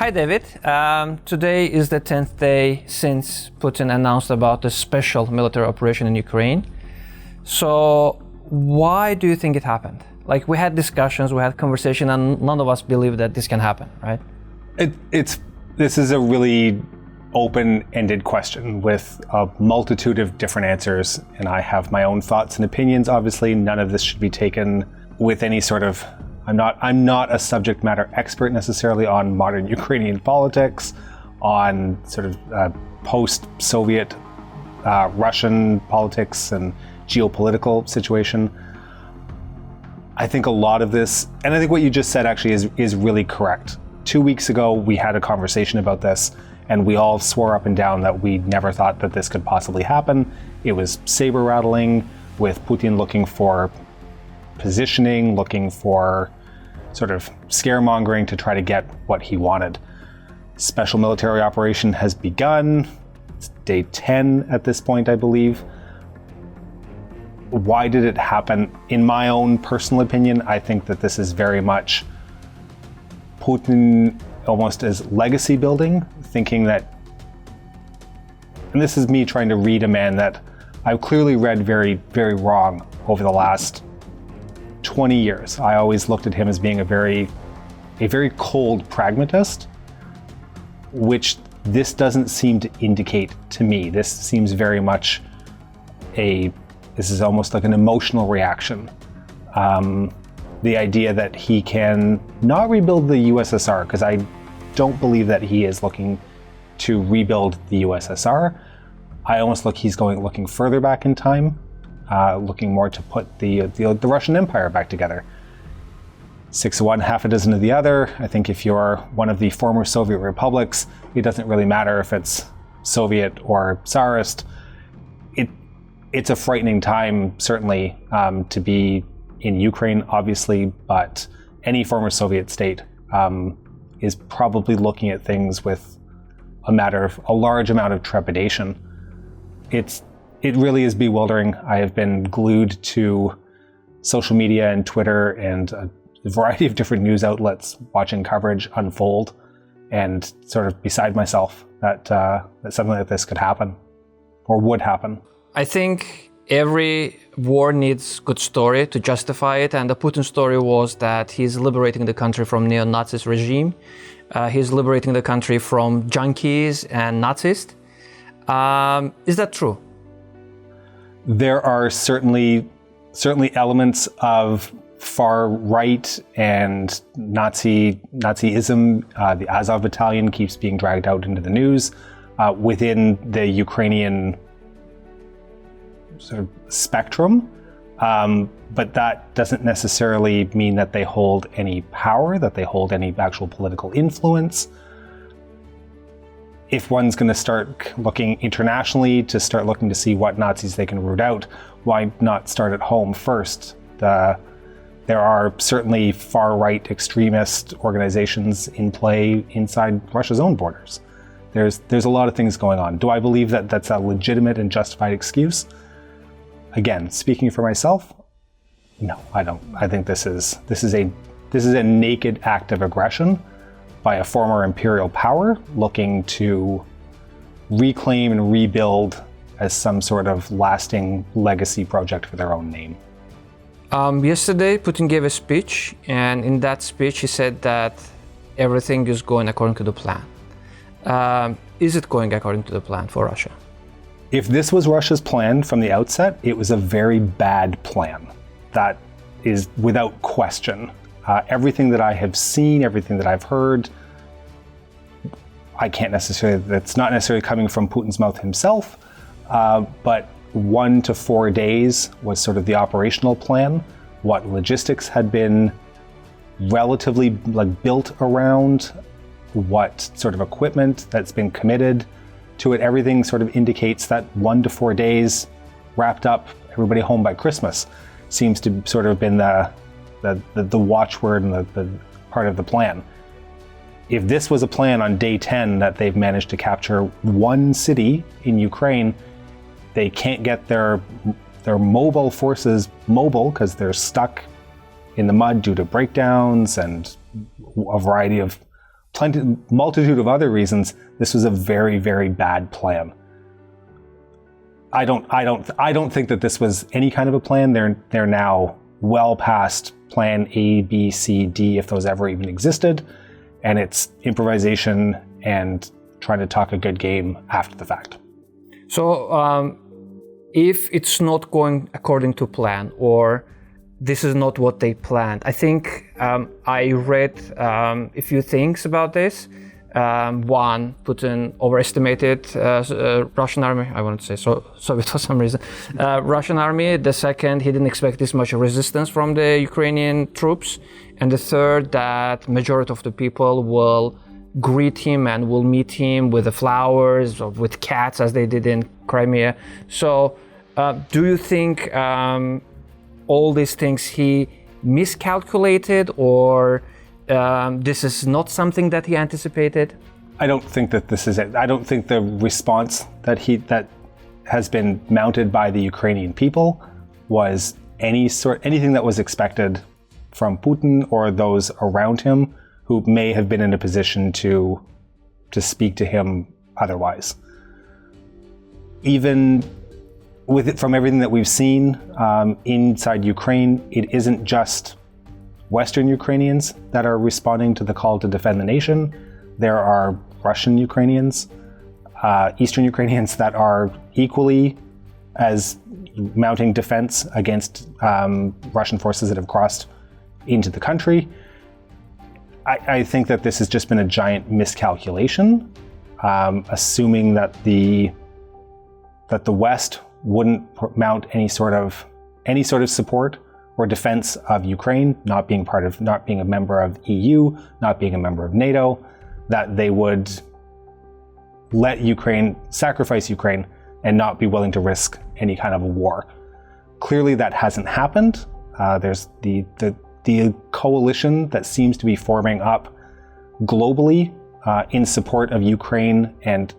Hi, David. Today is the 10th day since Putin announced about the special military operation in Ukraine. So why do you think it happened? Like, we had discussions, we had conversation, and none of us believe that this can happen, right? This is a really open-ended question with a multitude of different answers, and I have my own thoughts and opinions. Obviously, none of this should be taken with any sort of... I'm not a subject matter expert necessarily on modern Ukrainian politics, on sort of post-Soviet Russian politics and geopolitical situation. I think a lot of this, and I think what you just said actually is really correct. 2 weeks ago, we had a conversation about this, and we all swore up and down that we never thought that this could possibly happen. It was saber rattling, with Putin looking for positioning, looking for sort of scaremongering to try to get what he wanted. Special military operation has begun. It's day 10 at this point, I believe. Why did it happen? In my own personal opinion, I think that this is very much Putin almost as legacy building, thinking that, and this is me trying to read a man that I've clearly read very, very wrong over the last 20 years. I always looked at him as being a very cold pragmatist, which this doesn't seem to indicate to me. This seems very much this is almost like an emotional reaction. The idea that he can not rebuild the USSR, because I don't believe that he is looking to rebuild the USSR. I almost he's looking further back in time, looking more to put the Russian Empire back together. 6 of one, half a dozen of the other. I think if you're one of the former Soviet republics, it doesn't really matter if it's Soviet or Tsarist. It's a frightening time, certainly, to be in Ukraine, obviously, but any former Soviet state is probably looking at things with a large amount of trepidation. It really is bewildering. I have been glued to social media and Twitter and a variety of different news outlets watching coverage unfold, and sort of beside myself that something like this could happen or would happen. I think every war needs good story to justify it, and the Putin story was that he's liberating the country from neo-Nazis regime. He's liberating the country from junkies and Nazis. Is that true? There are certainly elements of far right and Nazism. The Azov battalion keeps being dragged out into the news within the Ukrainian sort of spectrum, but that doesn't necessarily mean that they hold any power, that they hold any actual political influence. If one's going to start looking internationally, to start looking to see what Nazis they can root out, why not start at home first? There are certainly far-right extremist organizations in play inside Russia's own borders. There's a lot of things going on. Do I believe that that's a legitimate and justified excuse? Again, speaking for myself, no, I don't. I think this is a naked act of aggression by a former imperial power looking to reclaim and rebuild as some sort of lasting legacy project for their own name. Yesterday, Putin gave a speech, and in that speech, he said that everything is going according to the plan. Is it going according to the plan for Russia? If this was Russia's plan from the outset, it was a very bad plan. That is without question. Everything that I have seen, everything that I've heard, that's not necessarily coming from Putin's mouth himself, but 1 to 4 days was sort of the operational plan. What logistics had been relatively built around, what sort of equipment that's been committed to it, everything sort of indicates that 1 to 4 days wrapped up, everybody home by Christmas, seems to sort of been the watchword and the part of the plan. If this was a plan on day 10 that they've managed to capture one city in Ukraine, they can't get their mobile forces mobile because they're stuck in the mud due to breakdowns and a variety of multitude of other reasons, this was a very, very bad plan. I don't think that this was any kind of a plan. They're now well past plan A, B, C, D, if those ever even existed, and it's improvisation and trying to talk a good game after the fact. So, if it's not going according to plan, or this is not what they planned, I think I read a few things about this. One, Putin overestimated Russian army. I wanted to say Soviet for some reason. Russian army. The second, he didn't expect this much resistance from the Ukrainian troops. And the third, that majority of the people will greet him and will meet him with the flowers or with cats, as they did in Crimea. So, do you think all these things he miscalculated, or this is not something that he anticipated? I don't think that this is it. I don't think the response that has been mounted by the Ukrainian people was anything that was expected from Putin or those around him who may have been in a position to speak to him otherwise. Even with it, from everything that we've seen inside Ukraine, it isn't just Western Ukrainians that are responding to the call to defend the nation. There are Russian Ukrainians, Eastern Ukrainians that are equally as mounting defense against Russian forces that have crossed into the country. I think that this has just been a giant miscalculation, assuming that the West wouldn't mount any sort of support or defense of Ukraine, not being a member of EU, not being a member of NATO, that they would let Ukraine sacrifice Ukraine and not be willing to risk any kind of a war. Clearly, that hasn't happened. There's the coalition that seems to be forming up globally in support of Ukraine and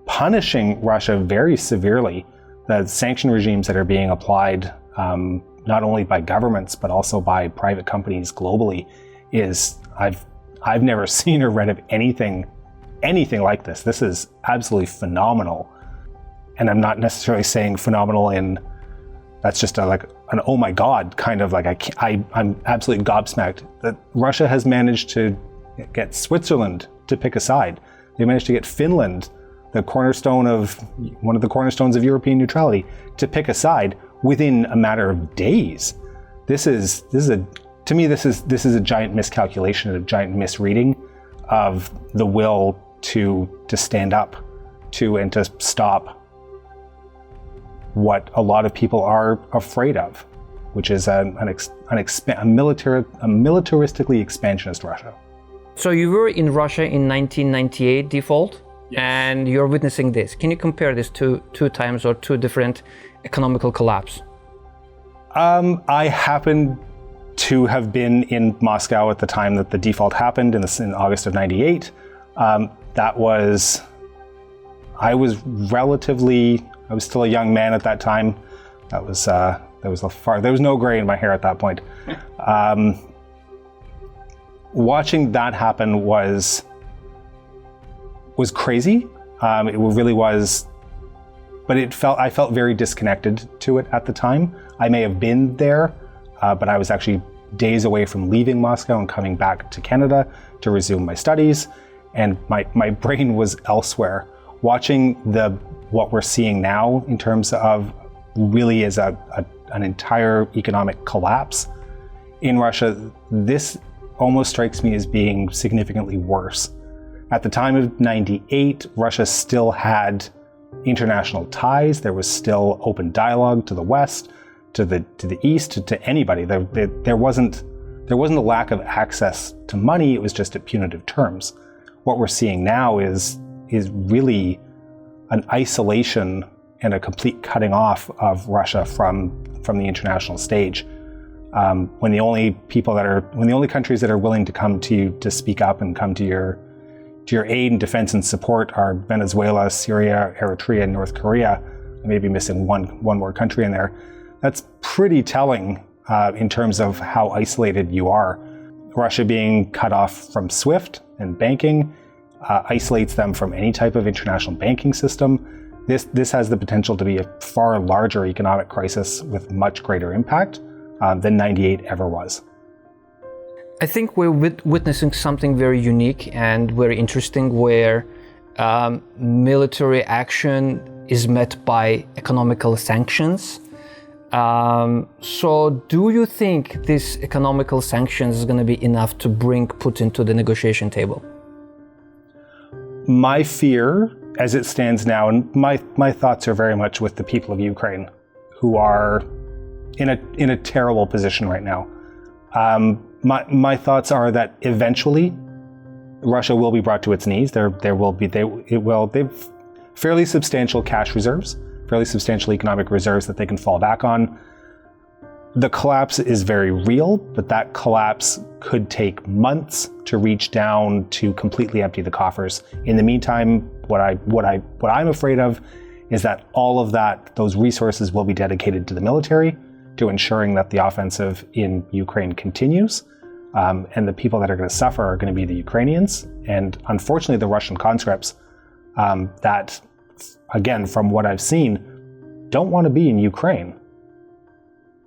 punishing Russia very severely. The sanction regimes that are being applied, not only by governments but also by private companies globally, is I've never seen or read of anything like this. This is absolutely phenomenal, and I'm not necessarily saying phenomenal in that's just an oh my god kind of like I'm absolutely gobsmacked that Russia has managed to get Switzerland to pick a side. They managed to get Finland, one of the cornerstones of European neutrality, to pick a side within a matter of days. This is a giant miscalculation, a giant misreading of the will to stand up to and to stop what a lot of people are afraid of, which is a militaristically expansionist Russia. So you were in Russia in 1998 default, yes, and you're witnessing this. Can you compare this to two times or two different economical collapse? I happened to have been in Moscow at the time that the default happened in August of '98. I was still a young man at that time. There was no gray in my hair at that point. Watching that happen was crazy. It really was, but I felt very disconnected to it at the time. I may have been there, but I was actually days away from leaving Moscow and coming back to Canada to resume my studies, and my brain was elsewhere. Watching what we're seeing now in terms of really is an entire economic collapse in Russia, this almost strikes me as being significantly worse. At the time of '98, Russia still had international ties. There was still open dialogue to the West, to the East, to anybody. There wasn't a lack of access to money. It was just at punitive terms. What we're seeing now is really an isolation and a complete cutting off of Russia from the international stage. When the only countries that are willing to come to you to speak up and come to your aid and defense and support are Venezuela, Syria, Eritrea, and North Korea. I may be missing one more country in there. That's pretty telling in terms of how isolated you are. Russia being cut off from SWIFT and banking, isolates them from any type of international banking system. This has the potential to be a far larger economic crisis with much greater impact than 98 ever was. I think we're witnessing something very unique and very interesting where military action is met by economical sanctions. So do you think this economical sanctions is going to be enough to bring Putin to the negotiation table? My fear, as it stands now, and my thoughts are very much with the people of Ukraine, who are in a terrible position right now. My thoughts are that eventually Russia will be brought to its knees. They've fairly substantial cash reserves, fairly substantial economic reserves that they can fall back on. The collapse is very real, but that collapse could take months to reach down to completely empty the coffers. In the meantime, what I'm afraid of is that all of those resources will be dedicated to the military, to ensuring that the offensive in Ukraine continues. And the people that are going to suffer are going to be the Ukrainians. And unfortunately, the Russian conscripts that, again, from what I've seen, don't want to be in Ukraine.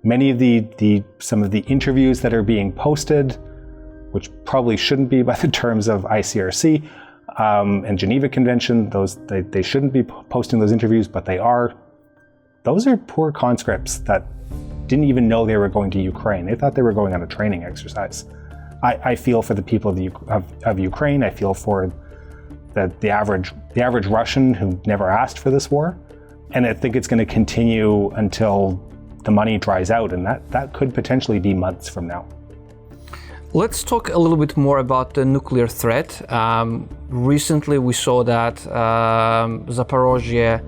Many of some of the interviews that are being posted, which probably shouldn't be by the terms of ICRC and Geneva Convention, they shouldn't be posting those interviews, but they are. Those are poor conscripts that didn't even know they were going to Ukraine. They thought they were going on a training exercise. I feel for the people of Ukraine. I feel for the average Russian who never asked for this war, and I think it's going to continue until the money dries out, and that could potentially be months from now. Let's talk a little bit more about the nuclear threat. Recently, we saw that Zaporozhye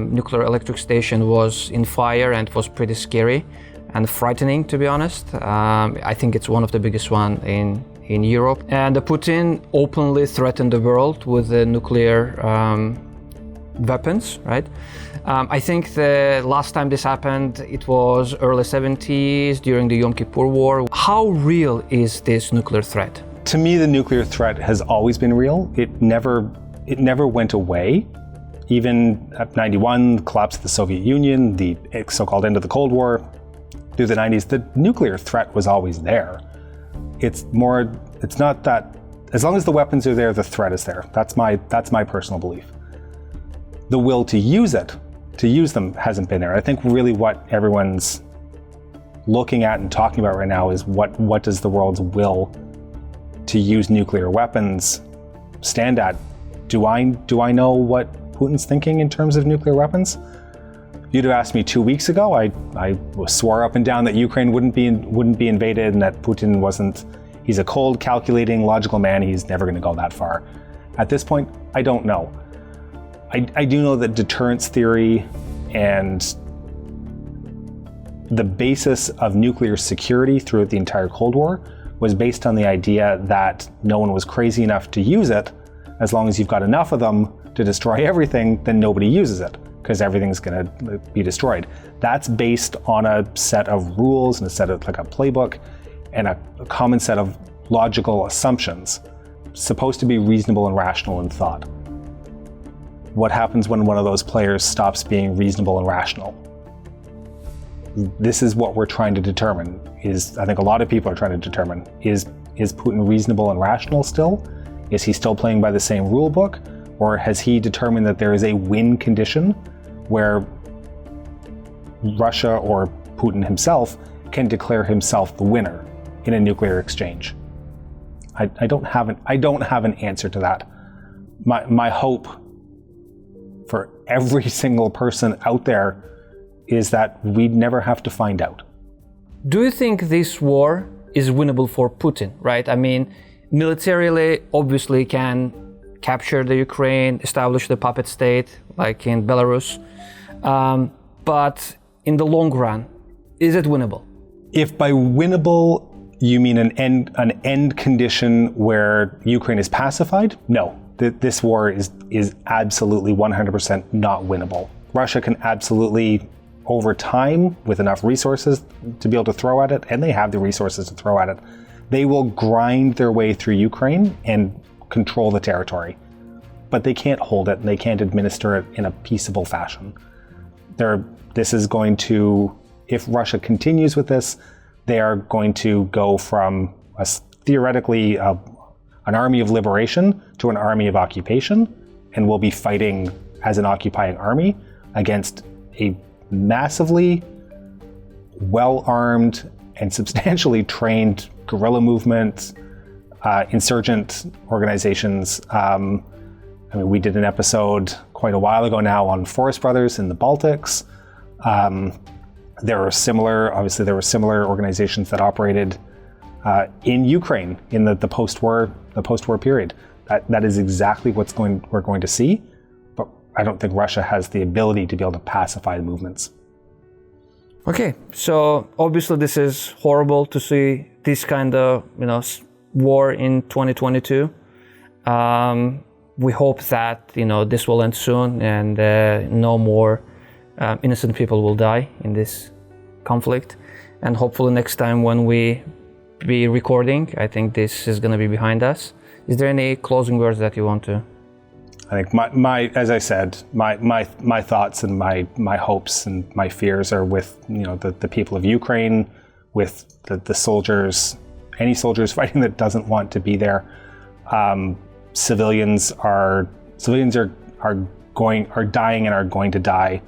nuclear electric station was in fire, and it was pretty scary and frightening, to be honest. I think it's one of the biggest one in Europe. And Putin openly threatened the world with the nuclear weapons, right? I think the last time this happened, it was early 70s during the Yom Kippur War. How real is this nuclear threat? To me, the nuclear threat has always been real. It never went away. Even at 91, the collapse of the Soviet Union, the so-called end of the Cold War, through the 90s, the nuclear threat was always there. It's not that, as long as the weapons are there, the threat is there. That's my personal belief. The will to use them hasn't been there. I think really what everyone's looking at and talking about right now is what does the world's will to use nuclear weapons stand at? Do I know what Putin's thinking in terms of nuclear weapons? If you'd have asked me 2 weeks ago, I swore up and down that Ukraine wouldn't be invaded and that Putin wasn't. He's a cold, calculating, logical man. He's never going to go that far. At this point, I don't know. I do know that deterrence theory and the basis of nuclear security throughout the entire Cold War was based on the idea that no one was crazy enough to use it. As long as you've got enough of them to destroy everything, then nobody uses it because everything's going to be destroyed. That's based on a set of rules and a set of like a playbook and a common set of logical assumptions, supposed to be reasonable and rational in thought. What happens when one of those players stops being reasonable and rational? This is what we're trying to determine. I think a lot of people are trying to determine, is Putin reasonable and rational still? Is he still playing by the same rule book? Or has he determined that there is a win condition where Russia or Putin himself can declare himself the winner in a nuclear exchange? I don't have an answer to that. My hope for every single person out there is that we'd never have to find out. Do you think this war is winnable for Putin, right? I mean, militarily, obviously can capture the Ukraine, establish the puppet state, like in Belarus. But in the long run, is it winnable? If by winnable you mean an end condition where Ukraine is pacified, no. This war is absolutely 100% not winnable. Russia can absolutely, over time, with enough resources to be able to throw at it, and they have the resources to throw at it, they will grind their way through Ukraine and control the territory, but they can't hold it and they can't administer it in a peaceable fashion. This is going to, if Russia continues with this, they are going to go from theoretically an army of liberation to an army of occupation, and will be fighting as an occupying army against a massively well-armed and substantially trained guerrilla movement, insurgent organizations. We did an episode quite a while ago now on Forest Brothers in the Baltics. There were similar organizations that operated in Ukraine in the post-war period. That is exactly we're going to see, but I don't think Russia has the ability to be able to pacify the movements. Okay, so obviously this is horrible to see this kind of war in 2022. We hope that this will end soon and no more innocent people will die in this conflict. And hopefully next time when we be recording, I think this is going to be behind us. Is there any closing words that you want to? I think as I said, my thoughts and my hopes and my fears are with the people of Ukraine, with the soldiers, any soldiers fighting that doesn't want to be there. Civilians are dying and are going to die,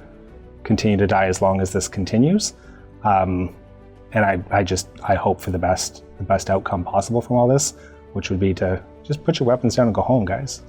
continue to die as long as this continues. And I hope for the best outcome possible from all this, which would be to just put your weapons down and go home, guys.